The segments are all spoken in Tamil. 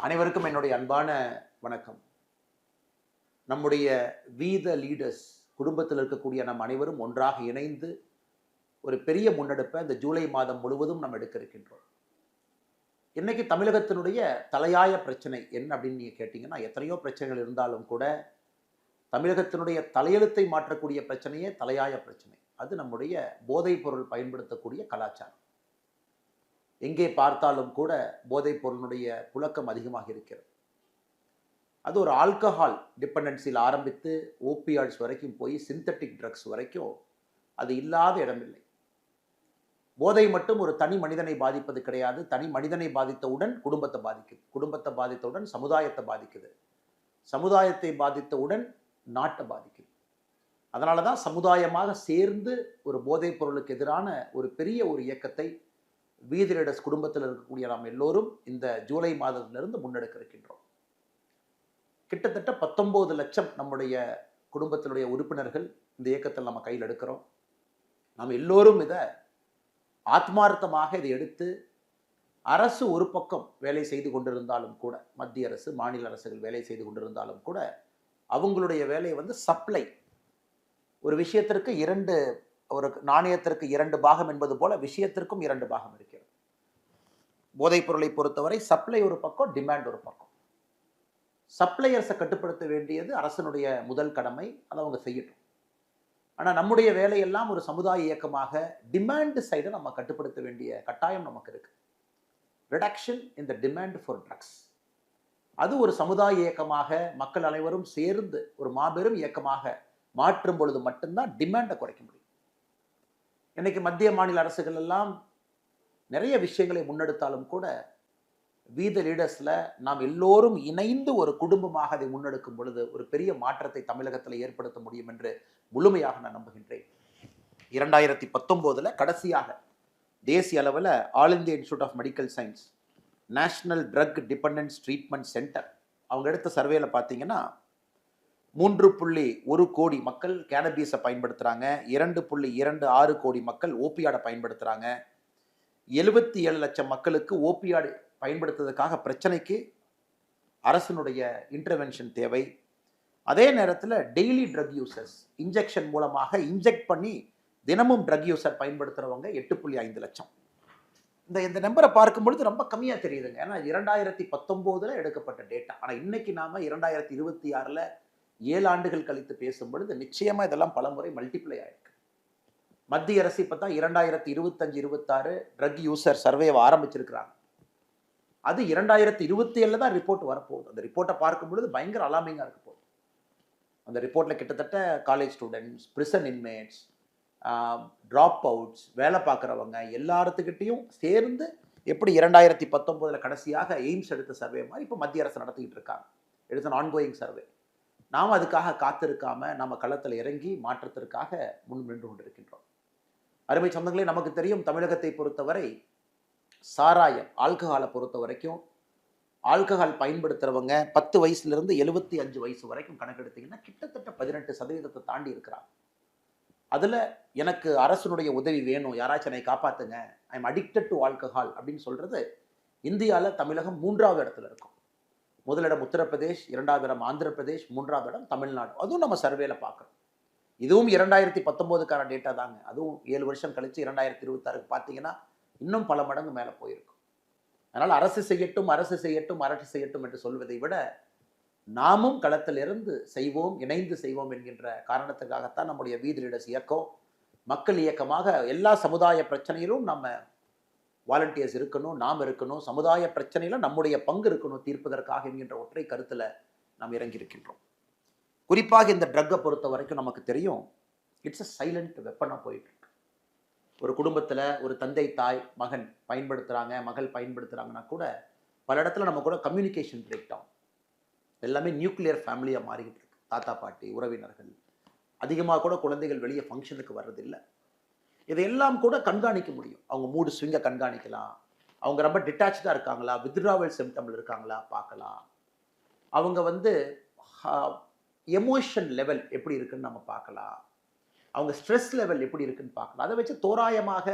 அனைவருக்கும் என்னுடைய அன்பான வணக்கம். நம்முடைய வீத லீடர்ஸ் குடும்பத்தில் இருக்கக்கூடிய நம் அனைவரும் ஒன்றாக இணைந்து ஒரு பெரிய முன்னெடுப்பை இந்த ஜூலை மாதம் முழுவதும் நம்ம எடுக்க இருக்கின்றோம். இன்னைக்கு தமிழகத்தினுடைய தலையாய பிரச்சனை என்ன அப்படின்னு நீங்க கேட்டீங்கன்னா, எத்தனையோ பிரச்சனைகள் இருந்தாலும் கூட தமிழகத்தினுடைய தலையெழுத்தை மாற்றக்கூடிய பிரச்சனையே தலையாய பிரச்சனை. அது நம்முடைய போதைப் பொருள் பயன்படுத்தக்கூடிய கலாச்சாரம். எங்கே பார்த்தாலும் கூட போதைப் பொருளுடைய புழக்கம் அதிகமாக இருக்கிறது. அது ஒரு ஆல்கஹால் டிபெண்டன்சியில் ஆரம்பித்து ஓபியாய்ட்ஸ் வரைக்கும் போய் சிந்தட்டிக் ட்ரக்ஸ் வரைக்கும் அது இல்லாத இடமில்லை. போதை மட்டும் ஒரு தனி மனிதனை பாதிப்பது கிடையாது. தனி மனிதனை பாதித்தவுடன் குடும்பத்தை பாதிக்குது, குடும்பத்தை பாதித்தவுடன் சமுதாயத்தை பாதிக்குது, சமுதாயத்தை பாதித்தவுடன் நாட்டை பாதிக்குது. அதனால தான் சமுதாயமாக சேர்ந்து ஒரு போதைப் பொருளுக்கு எதிரான ஒரு பெரிய ஒரு இயக்கத்தை வீதி லீடர்ஸ் குடும்பத்தில் இருக்கக்கூடிய நாம் எல்லோரும் இந்த ஜூலை மாதத்திலிருந்து முன்னெடுக்க இருக்கின்றோம். கிட்டத்தட்ட 19 லட்சம் நம்முடைய குடும்பத்தினுடைய உறுப்பினர்கள் இந்த இயக்கத்தில் நம்ம கையில் எடுக்கிறோம். நாம் எல்லோரும் இதை ஆத்மார்த்தமாக இதை எடுத்து அரசு ஒரு பக்கம் வேலை செய்து கொண்டிருந்தாலும் கூட, மத்திய அரசு மாநில அரசுகள் வேலை செய்து கொண்டிருந்தாலும் கூட அவங்களுடைய வேலை சப்ளை. ஒரு விஷயத்திற்கு ஒரு நாணயத்திற்கு 2 பாகம் என்பது போல விஷயத்திற்கும் 2 பாகம் இருக்கிறது. போதைப் பொருளை பொறுத்தவரை சப்ளை ஒரு பக்கம், டிமாண்ட் ஒரு பக்கம். சப்ளையர்ஸை கட்டுப்படுத்த வேண்டியது அரசனுடைய முதல் கடமை, அதை அவங்க செய்யட்டும். ஆனால் நம்முடைய வேலையெல்லாம் ஒரு சமுதாய இயக்கமாக டிமாண்ட் சைடை நம்ம கட்டுப்படுத்த வேண்டிய கட்டாயம் நமக்கு இருக்கு. Reduction in the demand for drugs, அது ஒரு சமுதாய இயக்கமாக மக்கள் அனைவரும் சேர்ந்து ஒரு மாபெரும் இயக்கமாக மாற்றும் பொழுது மட்டும்தான் டிமாண்டை குறைக்க முடியும். இன்னைக்கு மத்திய மாநில அரசுகள் எல்லாம் நிறைய விஷயங்களை முன்னெடுத்தாலும் கூட வீத லீடர்ஸ்ல நாம் எல்லோரும் இணைந்து ஒரு குடும்பமாக அதை முன்னெடுக்கும் பொழுது ஒரு பெரிய மாற்றத்தை தமிழகத்தில் ஏற்படுத்த முடியும் என்று முழுமையாக நான் நம்புகின்றேன். 2019 கடைசியாக தேசிய அளவில் All India Institute of Medical Science National Drug Dependence Treatment Centre அவங்க எடுத்த சர்வேல பார்த்தீங்கன்னா 3.1 கோடி மக்கள் கேனபீஸை பயன்படுத்துகிறாங்க, 2.26 கோடி மக்கள் ஓபியாடை பயன்படுத்துகிறாங்க, 77 லட்சம் மக்களுக்கு ஓபியாடு பயன்படுத்துவதற்காக பிரச்சனைக்கு அரசினுடைய இன்டர்வென்ஷன் தேவை. அதே நேரத்தில் டெய்லி ட்ரக் யூசர்ஸ் இன்ஜெக்ஷன் மூலமாக இன்ஜெக்ட் பண்ணி தினமும் ட்ரக் யூசர் பயன்படுத்துகிறவங்க 8.5 லட்சம். இந்த நம்பரை பார்க்கும் பொழுது ரொம்ப கம்மியாக தெரியுதுங்க. ஏன்னா 2019 எடுக்கப்பட்ட டேட்டா. ஆனால் இன்னைக்கு நாம 2026 7 ஆண்டுகள் கழித்து பேசும் பொழுது நிச்சயமா இதெல்லாம் பல முறை மல்டிப்ளை ஆயிருக்கு. மத்திய அரசு இப்போ தான் 2025-26 ட்ரக் யூசர் சர்வேவை ஆரம்பிச்சிருக்கிறாங்க. அது 2027 தான் ரிப்போர்ட் வரப்போகுது. அந்த ரிப்போர்ட்டை பார்க்கும் பொழுது பயங்கர அலாமிங்காக இருக்க போகுது. அந்த ரிப்போர்ட்டில் கிட்டத்தட்ட college students, prison inmates, drop outs, வேலை பார்க்குறவங்க எல்லாத்துக்கிட்டையும் சேர்ந்து எப்படி 2019 கடைசியாக எய்ம்ஸ் எடுத்த சர்வே மாதிரி இப்போ மத்திய அரசு நடத்திக்கிட்டு இருக்காங்க. It's an ongoing survey. நாம் அதுக்காக காத்திருக்காம நம்ம களத்தில் இறங்கி மாற்றத்திற்காக முன் நின்று கொண்டிருக்கின்றோம். அருமை சொந்தங்களே, நமக்கு தெரியும் தமிழகத்தை பொறுத்தவரை சாராயம் ஆல்கஹாலை பொறுத்த வரைக்கும் ஆல்கஹால் பயன்படுத்துறவங்க 10 வயசுலேருந்து 75 வயசு வரைக்கும் கணக்கெடுத்தீங்கன்னா கிட்டத்தட்ட 18% தாண்டி இருக்கிறாங்க. அதில் எனக்கு அரசனுடைய உதவி வேணும், யாராச்சும் என்னை காப்பாற்றுங்க, I am addicted to alcohol அப்படின்னு சொல்கிறது இந்தியாவில் தமிழகம் 3வது இடத்துல இருக்கும். முதலிடம் உத்தரப்பிரதேஷ், 2வது இடம் ஆந்திர பிரதேஷ், 3வது இடம் தமிழ்நாடு. அதுவும் நம்ம சர்வேல பார்க்குறோம். இதுவும் 2019 டேட்டா தாங்க. அதுவும் 7 வருஷம் கழிச்சு 2026 பார்த்தீங்கன்னா இன்னும் பல மடங்கு மேலே போயிருக்கும். அதனால் அரசு செய்யட்டும் அரசு செய்யட்டும் அரசு செய்யட்டும் என்று சொல்வதை விட நாமும் களத்திலிருந்து செய்வோம், இணைந்து செய்வோம் என்கின்ற காரணத்துக்காகத்தான் நம்முடைய வீதி லீடர்ஸ் இயக்கம் மக்கள் இயக்கமாக எல்லா சமுதாய பிரச்சனையிலும் நம்ம வாலண்டியர்ஸ் இருக்கணும், நாம் இருக்கணும், சமுதாய பிரச்சனையில நம்முடைய பங்கு இருக்கணும் தீர்ப்பதற்காக என்கின்ற ஒற்றை கருத்துல நாம் இறங்கி இருக்கின்றோம். குறிப்பாக இந்த ட்ரக்கை பொறுத்த வரைக்கும் நமக்கு தெரியும், இட்ஸ் அ சைலண்ட் வெப்பனா போயிட்டு இருக்கு. ஒரு குடும்பத்துல ஒரு தந்தை தாய் மகன் பயன்படுத்துறாங்க, மகள் பயன்படுத்துறாங்கன்னா கூட பல இடத்துல நம்ம கூட கம்யூனிகேஷன் பிரேக் டவுன். எல்லாமே நியூக்ளியர் ஃபேமிலியா மாறிக்கிட்டு இருக்கு. தாத்தா பாட்டி உறவினர்கள் அதிகமாக கூட குழந்தைகள் வெளியே ஃபங்க்ஷனுக்கு வர்றதில்லை. இதையெல்லாம் கூட கண்காணிக்க முடியும். அவங்க மூடு ஸ்விங்கை கண்காணிக்கலாம், அவங்க ரொம்ப டிட்டாச்சாக இருக்காங்களா, வித்ட்ராவல் சிம்டம்ல இருக்காங்களா பார்க்கலாம், அவங்க எமோஷன் லெவல் எப்படி இருக்குன்னு நம்ம பார்க்கலாம், அவங்க ஸ்ட்ரெஸ் லெவல் எப்படி இருக்குன்னு பார்க்கலாம். அதை வச்சு தோராயமாக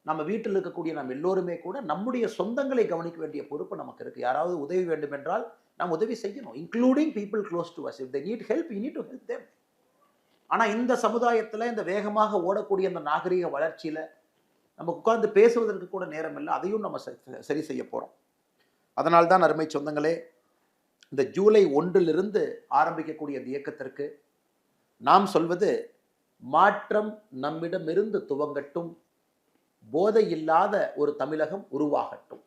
நம்ம வீட்டில் இருக்கக்கூடிய நம்ம எல்லோருமே கூட நம்முடைய சொந்தங்களை கவனிக்க வேண்டிய பொறுப்பு நமக்கு இருக்கு. யாராவது உதவி வேண்டும் என்றால் நாம் உதவி செய்யணும். Including people close to us. If they need help, you need to help them. ஆனா இந்த சமுதாயத்துல இந்த வேகமாக ஓடக்கூடிய அந்த நாகரிக வளர்ச்சியில நம்ம உட்கார்ந்து பேசுவதற்கு கூட நேரம் இல்லை. அதையும் நம்ம சரி செய்ய போறோம். அதனால்தான் அருமை சொந்தங்களே, இந்த ஜூலை 1 ஆரம்பிக்கக்கூடிய இந்த இயக்கத்திற்கு நாம் சொல்வது, மாற்றம் நம்மிடமிருந்து துவங்கட்டும், போதை இல்லாத ஒரு தமிழகம் உருவாகட்டும்.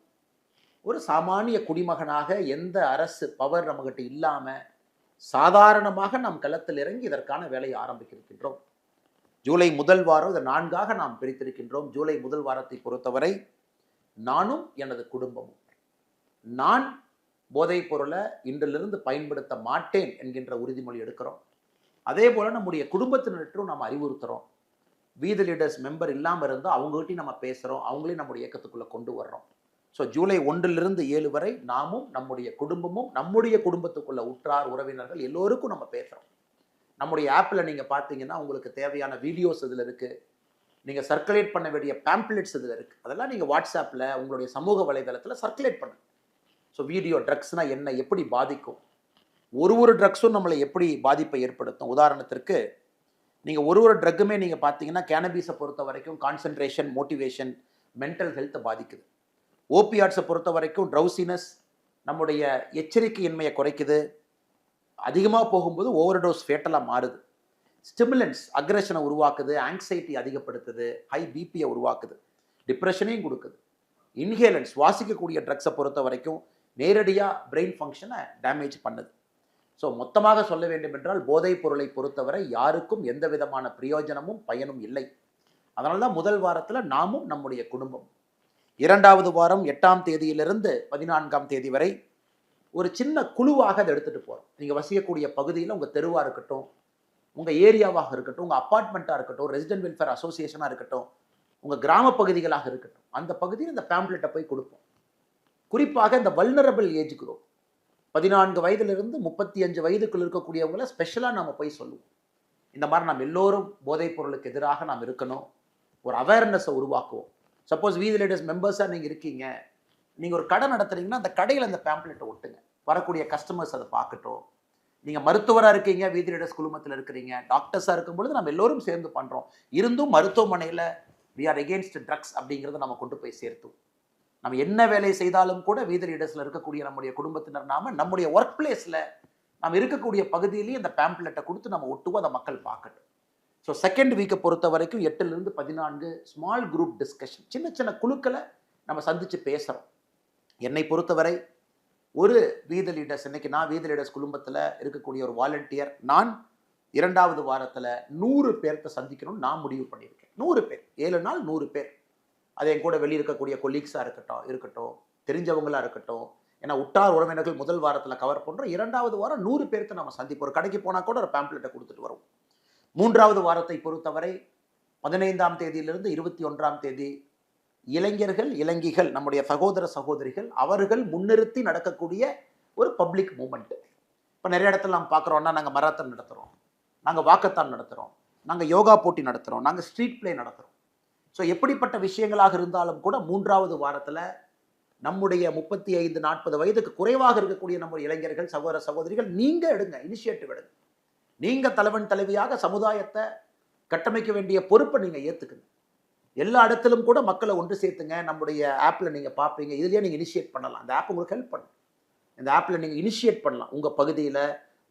ஒரு சாமானிய குடிமகனாக எந்த அரசு பவர் நம்மகிட்ட இல்லாம சாதாரணமாக நாம் களத்தில் இறங்கி இதற்கான வேலையை ஆரம்பிக்கின்றோம். ஜூலை முதல் வாரம் இதை 4ஆக நாம் பிரித்திருக்கின்றோம். ஜூலை முதல் வாரத்தை பொறுத்தவரை நானும் எனது குடும்பமும், நான் போதைப் பொருளை இன்றிலிருந்து பயன்படுத்த மாட்டேன் என்கின்ற உறுதிமொழி எடுக்கிறோம். அதே போல நம்முடைய குடும்பத்தினரும் நாம் அறிவுறுத்துறோம். வீதி லீடர்ஸ் மெம்பர் இல்லாமல் இருந்தால் அவங்ககிட்டையும் நம்ம பேசுகிறோம், அவங்களையும் நம்முடைய இயக்கத்துக்குள்ளே கொண்டு வர்றோம். ஸோ ஜூலை 1 வரை நாமும் நம்முடைய குடும்பமும் நம்முடைய குடும்பத்துக்குள்ள உற்றார் உறவினர்கள் எல்லோருக்கும் நம்ம பேசுகிறோம். நம்முடைய ஆப்பில் நீங்கள் பார்த்தீங்கன்னா உங்களுக்கு தேவையான வீடியோஸ் இதில் இருக்குது. நீங்கள் சர்க்குலேட் பண்ண வேண்டிய பேம்ப்ளெட்ஸ் இதில் இருக்குது. அதெல்லாம் நீங்கள் வாட்ஸ்அப்பில் உங்களுடைய சமூக வலைதளத்தில் சர்க்குலேட் பண்ணுங்க. ஸோ வீடியோ ட்ரக்ஸ்னால் என்ன, எப்படி பாதிக்கும், ஒரு ட்ரக்ஸும் நம்மளை எப்படி பாதிப்பை ஏற்படுத்தும். உதாரணத்திற்கு நீங்கள் ஒரு ட்ரக்குமே நீங்கள் பார்த்தீங்கன்னா கேனபீஸை பொறுத்த வரைக்கும் கான்சன்ட்ரேஷன், மோட்டிவேஷன், மென்டல் ஹெல்த்தை பாதிக்குது. ஓபியாட்ஸை பொறுத்த வரைக்கும் ட்ரௌசினஸ், நம்முடைய எச்சரிக்கையின்மையை குறைக்குது. அதிகமாக போகும்போது ஓவர்டோஸ் ஃபேட்டலாக மாறுது. ஸ்டிமுலன்ஸ் அக்ரெஷனை உருவாக்குது, ஆங்ஸைட்டி அதிகப்படுத்துது, ஹை பிபியை உருவாக்குது, டிப்ரெஷனையும் கொடுக்குது. இன்ஹேலன்ஸ் சுவாசிக்கக்கூடிய ட்ரக்ஸை பொறுத்த வரைக்கும் நேரடியாக பிரெயின் ஃபங்க்ஷனை டேமேஜ் பண்ணுது. ஸோ மொத்தமாக சொல்ல வேண்டும் என்றால் போதைப் பொருளை பொறுத்தவரை யாருக்கும் எந்த விதமான பிரயோஜனமும் பயனும் இல்லை. அதனால தான் முதல் வாரத்தில் நாமும் நம்முடைய குடும்பம், 2வது வாரம் 8ஆம் தேதியிலிருந்து 14ஆம் தேதி வரை ஒரு சின்ன குழுவாக அதை எடுத்துகிட்டு போகிறோம். நீங்கள் வசிக்கக்கூடிய பகுதியில் உங்கள் தெருவாக இருக்கட்டும், உங்கள் ஏரியாவாக இருக்கட்டும், உங்கள் அப்பார்ட்மெண்ட்டாக இருக்கட்டும், ரெசிடென்ட் வெல்ஃபேர் அசோசியேஷனாக இருக்கட்டும், உங்கள் கிராம பகுதிகளாக இருக்கட்டும், அந்த பகுதியில் இந்த பேம்ப்ளெட்டை போய் கொடுப்போம். குறிப்பாக இந்த வல்னரபிள் ஏஜ் குரூப் 14 வயதிலிருந்து 35 வயதுக்குள் இருக்கக்கூடியவங்களை ஸ்பெஷலாக நம்ம போய் சொல்லுவோம். இந்த மாதிரி நம்ம எல்லோரும் போதைப் பொருளுக்கு எதிராக நாம் இருக்கணும், ஒரு அவேர்னஸை உருவாக்குவோம். சப்போஸ் வீதி லீடர்ஸ் மெம்பர்ஸாக நீங்கள் இருக்கீங்க, நீங்கள் ஒரு கடை நடத்துறீங்கன்னா அந்த கடையில் அந்த பேம்ப்ளெட்டை ஒட்டுங்க, வரக்கூடிய கஸ்டமர்ஸ் அதை பார்க்கட்டும். நீங்கள் மருத்துவராக இருக்கீங்க, வீதி லீடர்ஸ் குழுமத்தில் இருக்கிறீங்க, டாக்டர்ஸாக இருக்கும் பொழுது நம்ம எல்லோரும் சேர்ந்து பண்ணுறோம். இருந்தும் மருத்துவமனையில் வி ஆர் எகெயின்ஸ்ட் ட்ரக்ஸ் அப்படிங்கிறத நம்ம கொண்டு போய் சேர்த்தோம். நம்ம என்ன வேலை செய்தாலும் கூட வீதி லீடர்ஸில் இருக்கக்கூடிய நம்முடைய குடும்பத்தினர் நாம நம்முடைய ஒர்க் பிளேஸில் நம்ம இருக்கக்கூடிய பகுதியிலேயே இந்த பேம்ப்ளெட்டை கொடுத்து நம்ம ஒட்டுவோம், அதை மக்கள் பார்க்கட்டும். ஸோ செகண்ட் வீக்கை பொறுத்த வரைக்கும் 8லிருந்து 14 ஸ்மால் குரூப் டிஸ்கஷன், சின்ன சின்ன குழுக்களை நம்ம சந்தித்து பேசுகிறோம். என்னை பொறுத்தவரை ஒரு வீதி லீடர்ஸ், இன்னைக்கு நான் வீதி லீடர்ஸ் குடும்பத்தில் இருக்கக்கூடிய ஒரு வாலண்டியர், நான் 2வது வாரத்தில் 100 பேர்த்த சந்திக்கணும்னு நான் முடிவு பண்ணியிருக்கேன். 100 பேர், 7 நாள் 100 பேர். அது என் கூட வெளியே இருக்கக்கூடிய கொலீக்ஸாக இருக்கட்டும், தெரிஞ்சவங்களாக இருக்கட்டும். ஏன்னா உற்றார் உறவினர்கள் முதல் வாரத்தில் கவர் பண்ணுறோம். 2வது வாரம் 100 பேர்த்த நம்ம சந்திப்போம். ஒரு கடைக்கு போனால் கூட ஒரு பேம்ப்ளெட்டை கொடுத்துட்டு வரும். 3வது வாரத்தை பொறுத்தவரை 15ஆம் தேதியிலிருந்து 21ஆம் தேதி இளைஞர்கள், இளைஞிகள், நம்முடைய சகோதர சகோதரிகள் அவர்கள் முன்னிறுத்தி நடக்கக்கூடிய ஒரு பப்ளிக் மூமெண்ட். இப்போ நிறைய இடத்துல நம்ம பார்க்குறோம்னா, நாங்கள் மராத்தான் நடத்துகிறோம், நாங்கள் வாக்கத்தான் நடத்துகிறோம், நாங்கள் யோகா போட்டி நடத்துகிறோம், நாங்கள் ஸ்ட்ரீட் பிளே நடத்துகிறோம். ஸோ எப்படிப்பட்ட விஷயங்களாக இருந்தாலும் கூட 3வது வாரத்தில் நம்முடைய 35-40 வயதுக்கு குறைவாக இருக்கக்கூடிய நம்முடைய இளைஞர்கள், சகோதர சகோதரிகள், நீங்கள் எடுங்க, இனிஷியேட்டிவ் எடுங்க. நீங்கள் தலைவன் தலைவியாக சமுதாயத்தை கட்டமைக்க வேண்டிய பொறுப்பை நீங்கள் ஏற்றுக்குங்க. எல்லா இடத்திலும் கூட மக்களை ஒன்று சேர்த்துங்க. நம்முடைய ஆப்பில் நீங்கள் பார்ப்பீங்க, இதுலேயே நீங்கள் இனிஷியேட் பண்ணலாம். அந்த ஆப் உங்களுக்கு ஹெல்ப் பண்ணும். இந்த ஆப்பில் நீங்கள் இனிஷியேட் பண்ணலாம். உங்கள் பகுதியில்,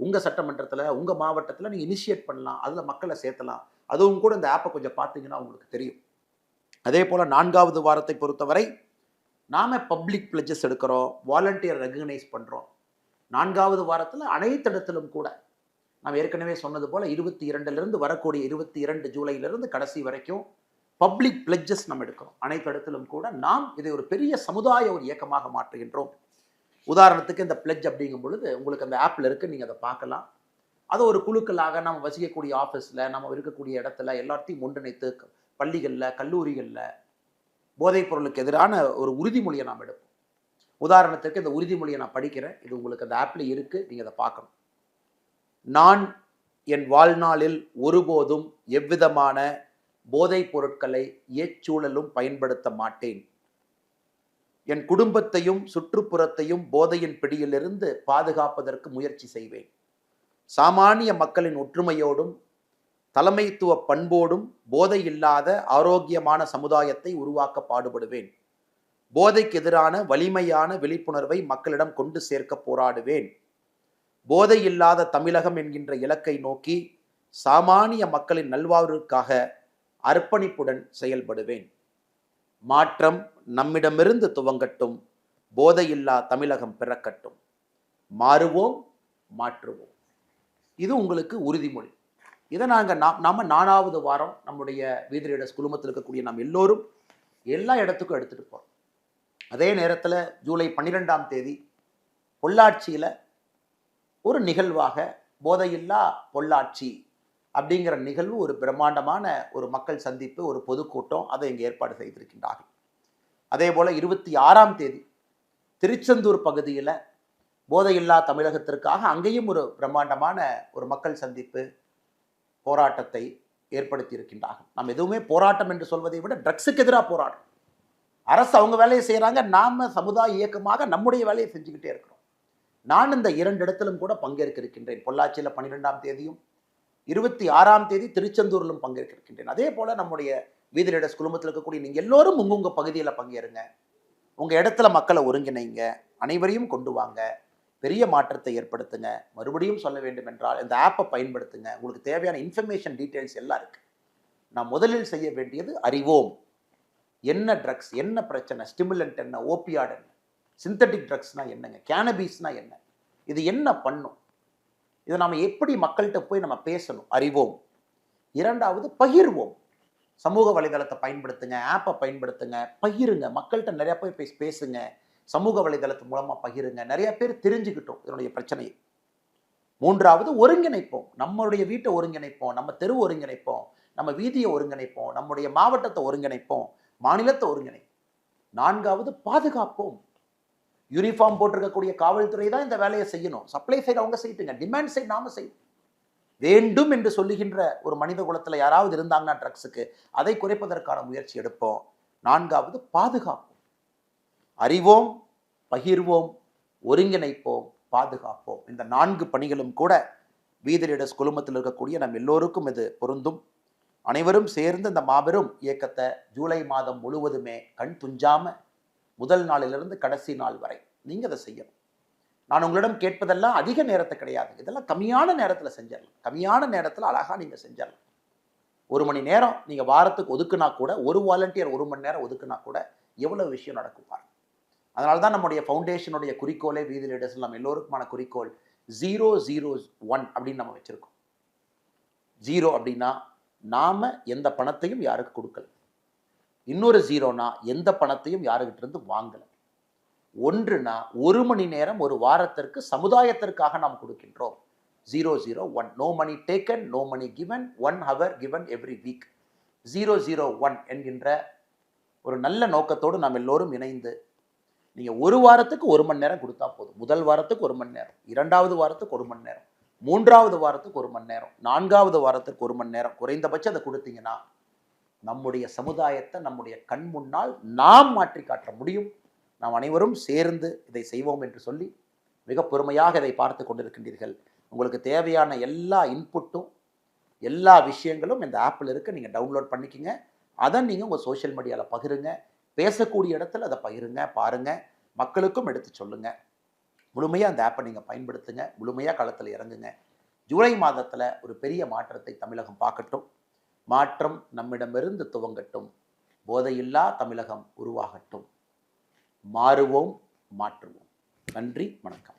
உங்கள் சட்டமன்றத்தில், உங்கள் மாவட்டத்தில் நீங்கள் இனிஷியேட் பண்ணலாம். அதில் மக்களை சேர்த்தலாம். அதுவும் கூட இந்த ஆப்பை கொஞ்சம் பார்த்தீங்கன்னா உங்களுக்கு தெரியும். அதே போல் 4வது வாரத்தை பொறுத்தவரை நாம் பப்ளிக் பிளட்ஜஸ் எடுக்கிறோம், வாலண்டியர் ரெகக்னைஸ் பண்ணுறோம். 4வது வாரத்தில் அனைத்து இடத்திலும் கூட நாம் ஏற்கனவே சொன்னது போல் 22லிருந்து வரக்கூடிய 22 ஜூலையிலிருந்து கடைசி வரைக்கும் பப்ளிக் பிளட்ஜஸ் நம்ம எடுக்கிறோம். அனைத்து இடத்திலும் கூட நாம் இதை ஒரு பெரிய சமுதாய ஒரு இயக்கமாக மாற்றுகின்றோம். உதாரணத்துக்கு இந்த பிளட்ஜ் அப்படிங்கும் பொழுது உங்களுக்கு அந்த ஆப்பில் இருக்குது, நீங்கள் அதை பார்க்கலாம். அதை ஒரு குழுக்களாக நம்ம வசிக்கக்கூடிய ஆஃபீஸில், நம்ம இருக்கக்கூடிய இடத்துல எல்லாத்தையும் ஒன்றிணைத்து பள்ளிகளில், கல்லூரிகளில் போதைப் பொருளுக்கு எதிரான ஒரு உறுதிமொழியை நாம் எடுப்போம். உதாரணத்துக்கு இந்த உறுதிமொழியை நான் படிக்கிறேன், இது உங்களுக்கு அந்த ஆப்பில் இருக்குது, நீங்கள் அதை பார்க்கணும். நான் என் வாழ்நாளில் ஒருபோதும் எவ்விதமான போதைப் பொருட்களை எச்சூழலும் பயன்படுத்த மாட்டேன். என் குடும்பத்தையும் சுற்றுப்புறத்தையும் போதையின் பிடியிலிருந்து பாதுகாப்பதற்கு முயற்சி செய்வேன். சாமானிய மக்களின் ஒற்றுமையோடும் தலைமைத்துவ பண்போடும் போதை இல்லாத ஆரோக்கியமான சமுதாயத்தை உருவாக்க பாடுபடுவேன். போதைக்கு எதிரான வலிமையான விழிப்புணர்வை மக்களிடம் கொண்டு சேர்க்க போராடுவேன். போதை இல்லாத தமிழகம் என்கின்ற இலக்கை நோக்கி சாமானிய மக்களின் நல்வாழ்வுக்காக அர்ப்பணிப்புடன் செயல்படுவேன். மாற்றம் நம்மிடமிருந்து துவங்கட்டும். போதையில்லா தமிழகம் பிறக்கட்டும். மாறுவோம், மாற்றுவோம். இது உங்களுக்கு உறுதிமொழி. இதை நாம 4வது வாரம் நம்முடைய வீதி ரீடர்ஸ் குழுமத்தில் இருக்கக்கூடிய நாம் எல்லோரும் எல்லா இடத்துக்கும் எடுத்துட்டு போறோம். அதே நேரத்தில் ஜூலை 12ஆம் தேதி பொள்ளாச்சியில் ஒரு நிகழ்வாக போதையில்லா பொள்ளாச்சி அப்படிங்கிற நிகழ்வு, ஒரு பிரம்மாண்டமான ஒரு மக்கள் சந்திப்பு, ஒரு பொதுக்கூட்டம், அதை இங்கே ஏற்பாடு செய்திருக்கின்றார்கள். அதே போல் 26ஆம் தேதி திருச்செந்தூர் பகுதியில் போதையில்லா தமிழகத்திற்காக அங்கேயும் ஒரு பிரம்மாண்டமான ஒரு மக்கள் சந்திப்பு போராட்டத்தை ஏற்படுத்தி இருக்கின்றார்கள். நாம் எதுவுமே போராட்டம் என்று சொல்வதை விட ட்ரக்ஸுக்கு எதிராக போராட்டம். அரசு அவங்க வேலையை செய்கிறாங்க, நாம சமுதாய இயக்கமாக நம்முடைய வேலையை செஞ்சுக்கிட்டே இருக்கிறோம். நான் இந்த 2 இடத்திலும் கூட பங்கேற்க இருக்கின்றேன். பொள்ளாச்சியில் 12ஆம் தேதியும் 26ஆம் தேதி திருச்செந்தூரிலும் பங்கேற்க இருக்கின்றேன். அதே போல நம்முடைய வீதி ரீடர்ஸ் குழுமத்தில் இருக்கக்கூடிய நீங்கள் எல்லோரும் உங்க பகுதியில் பங்கேறுங்க. உங்க இடத்துல மக்களை ஒருங்கிணைங்க, அனைவரையும் கொண்டு வாங்க, பெரிய மாற்றத்தை ஏற்படுத்துங்க. மறுபடியும் சொல்ல வேண்டும் என்றால் இந்த ஆப்பை பயன்படுத்துங்க. உங்களுக்கு தேவையான இன்ஃபர்மேஷன் டீட்டெயில்ஸ் எல்லாம் இருக்கு. நான் முதலில் செய்ய வேண்டியது அறிவோம். என்ன ட்ரக்ஸ், என்ன பிரச்சனை, ஸ்டிமுலண்ட் என்ன, ஓபியாட் என்ன, சிந்தட்டிக் ட்ரக்ஸ்னா என்னங்க, கேனபீஸ்னா என்ன, இது என்ன பண்ணும், இதை நாம் எப்படி மக்கள்கிட்ட போய் நம்ம பேசணும், அறிவோம். 2வது பகிர்வோம். சமூக வலைதளத்தை பயன்படுத்துங்க, ஆப்பை பயன்படுத்துங்க, பகிருங்க, மக்கள்கிட்ட நிறைய போய் பேசுங்க. சமூக வலைதளத்து மூலமா பகிருங்க, நிறைய பேர் தெரிஞ்சுக்கிட்டோம் இதனுடைய பிரச்சனையை. 3வது ஒருங்கிணைப்போம். நம்மளுடைய வீட்டை ஒருங்கிணைப்போம், நம்ம தெரு ஒருங்கிணைப்போம், நம்ம வீதியை ஒருங்கிணைப்போம், நம்முடைய மாவட்டத்தை ஒருங்கிணைப்போம், மாநிலத்தை ஒருங்கிணைப்போம். 4வது பாதுகாப்போம். யூனிஃபார்ம் போட்டிருக்கக்கூடிய காவல்துறை தான் இந்த வேலையை செய்யணும். சப்ளை சைடு அவங்க செய்யட்டுங்க, டிமாண்ட் சைடு நாம செய்யணும். வேண்டும் என்று சொல்லுகின்ற ஒரு மனித குலத்தில் யாராவது இருந்தாங்கன்னா ட்ரக்ஸுக்கு, அதை குறைப்பதற்கான முயற்சி எடுப்போம். 4வது பாதுகாப்போம். அறிவோம், பகிர்வோம், ஒருங்கிணைப்போம், பாதுகாப்போம். இந்த 4 பணிகளும் கூட வீதி ரீடர்ஸ் குழுமத்தில் இருக்கக்கூடிய நம் எல்லோருக்கும் இது பொருந்தும். அனைவரும் சேர்ந்து இந்த மாபெரும் இயக்கத்தை ஜூலை மாதம் முழுவதுமே கண் துஞ்சாம முதல் நாளிலிருந்து கடைசி நாள் வரை நீங்க அதை செய்யணும். நான் உங்களிடம் கேட்பதெல்லாம் அதிக நேரத்தை கிடையாது, இதெல்லாம் கம்மியான நேரத்தில் செஞ்சிடலாம். கம்மியான நேரத்தில் அழகா நீங்க செஞ்சிடலாம். 1 மணி நேரம் நீங்க வாரத்துக்கு ஒதுக்குனா கூட, ஒரு வாலண்டியர் 1 மணி நேரம் ஒதுக்குனா கூட எவ்வளவு விஷயம் நடக்கும் பாருங்க. அதனால தான் நம்முடைய ஃபவுண்டேஷனுடைய குறிக்கோளே வீதி ரீடர்ஸ் நம்ம எல்லோருக்குமான குறிக்கோள் 001 அப்படின்னு நம்ம வச்சிருக்கோம். 0 அப்படின்னா நாம எந்த பணத்தையும் யாருக்கு கொடுக்கல. இன்னொரு 0னா எந்த பணத்தையும் யாருக்கிட்ட இருந்து வாங்கல. 1னா 1 மணி நேரம் ஒரு வாரத்திற்கு சமுதாயத்திற்காக நாம் கொடுக்கின்றோம். 001. No money taken, no money given, 1 hour given every week. 001 என்கின்ற ஒரு நல்ல நோக்கத்தோடு நாம் எல்லோரும் இணைந்து, நீங்க ஒரு வாரத்துக்கு 1 மணி நேரம் கொடுத்தா போதும். முதல் வாரத்துக்கு 1 மணி நேரம், 2வது வாரத்துக்கு 1 மணி நேரம், 3வது வாரத்துக்கு 1 மணி நேரம், 4வது வாரத்துக்கு 1 மணி நேரம், குறைந்தபட்சம் அதை கொடுத்தீங்கன்னா நம்முடைய சமுதாயத்தை நம்முடைய கண் முன்னால் நாம் மாற்றி காட்ட முடியும். நாம் அனைவரும் சேர்ந்து இதை செய்வோம் என்று சொல்லி மிக பொறுமையாக இதை பார்த்து கொண்டிருக்கின்றீர்கள். உங்களுக்கு தேவையான எல்லா இன்புட்டும் எல்லா விஷயங்களும் இந்த ஆப்பில் இருக்கு. நீங்கள் டவுன்லோட் பண்ணிக்கங்க. அதை நீங்கள் உங்கள் சோஷியல் மீடியாவில் பகிருங்க. பேசக்கூடிய இடத்துல அதை பகிருங்க, பாருங்க, மக்களுக்கும் எடுத்து சொல்லுங்க. முழுமையாக அந்த ஆப்பை நீங்கள் பயன்படுத்துங்க. முழுமையாக களத்தில் இறங்குங்க. ஜூலை மாதத்தில் ஒரு பெரிய மாற்றத்தை தமிழகம் பார்க்கட்டும். மாற்றம் நம்மிடமிருந்து துவங்கட்டும். போதையில்லா தமிழகம் உருவாகட்டும். மாறுவோம், மாற்றுவோம். நன்றி, வணக்கம்.